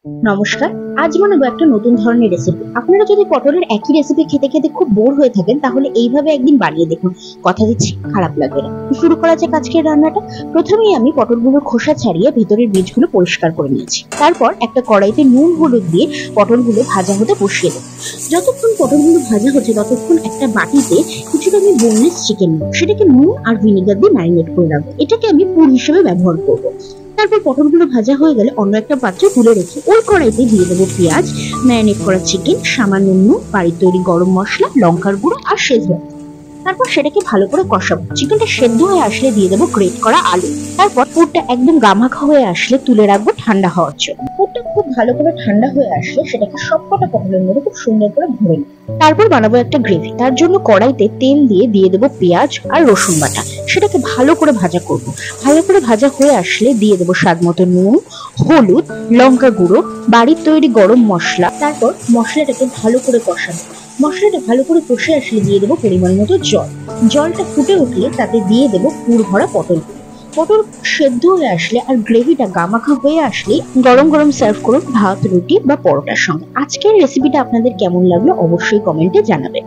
নমস্কার। আজ বানাবো একটা নতুন ধরনের রেসিপি। আপনারা যদি পটলের একই রেসিপি খেতে খেতে খুব বোর হয়ে থাকেন, তাহলে এইভাবে একদিন বানিয়ে দেখুন, কথা দিচ্ছি খারাপ লাগবে না। শুরু করা যাক আজকের রান্নাটা। প্রথমেই আমি পটলগুলোর খোসা ছাড়িয়ে ভেতরের বীজগুলো পরিষ্কার করে নিয়েছি। তারপর একটা কড়াইতে নুন হলুদ দিয়ে পটলগুলো ভাজা হতে বসিয়ে দেবো। যতক্ষণ পটলগুলো ভাজা হচ্ছে ততক্ষণ একটা বাটিতে কিছুটা আমি বোনলেস চিকেন নেব, সেটাকে নুন আর ভিনেগার দিয়ে ম্যারিনেট করে রাখবো। এটাকে আমি পুর হিসেবে ব্যবহার করবো। তারপর পটলগুলো ভাজা হয়ে গেলে অন্য একটা পাত্রে তুলে রেখে ওই কড়াইতে দিয়ে দেবো পেঁয়াজ, ম্যারিনেট করা চিকেন, সামান্য নুন, বাড়ির তৈরি গরম মশলা, লঙ্কার গুঁড়ো আর সেজওয়ান। তারপর সেটাকে ভালো করে কষাবো। চিকেনটা সেদ্ধ হয়ে আসলে দিয়ে দেবো গ্রেট করা আলু। তারপর পুরটা একদম গামাখা হয়ে আসলে তুলে রাখবো ঠান্ডা হওয়ার জন্য। পুরটা খুব ভালো করে ঠান্ডা হয়ে আসলে সেটাকে সবকটা পটলের মধ্যে খুব সুন্দর করে ভরে নেব। তারপর বানাবো একটা গ্রেভি। তার জন্য কড়াইতে তেল দিয়ে দেবো পেঁয়াজ আর রসুন বাটা। সেটাকে ভালো করে ভাজা করব। ভালো করে ভাজা হয়ে আসলে দিয়ে দেবো স্বাদ মতো নুন, হলুদ, লঙ্কা গুঁড়ো, বাড়ির তৈরি গরম মশলা। তারপর মশলাটাকে ভালো করে কষাবো। মশলাটা ভালো করে কষে আসলে দিয়ে দেবো পরিমাণ মতো জল। জলটা ফুটে উঠলে তাতে দিয়ে দেবো পুর ভরা পটল। পটল সেদ্ধ হয়ে আসলে আর গ্রেভিটা গামাখা হয়ে আসলে গরম গরম সার্ভ করুন ভাত, রুটি বা পরোটার সঙ্গে। আজকের রেসিপিটা আপনাদের কেমন লাগলো অবশ্যই কমেন্টে জানাবেন।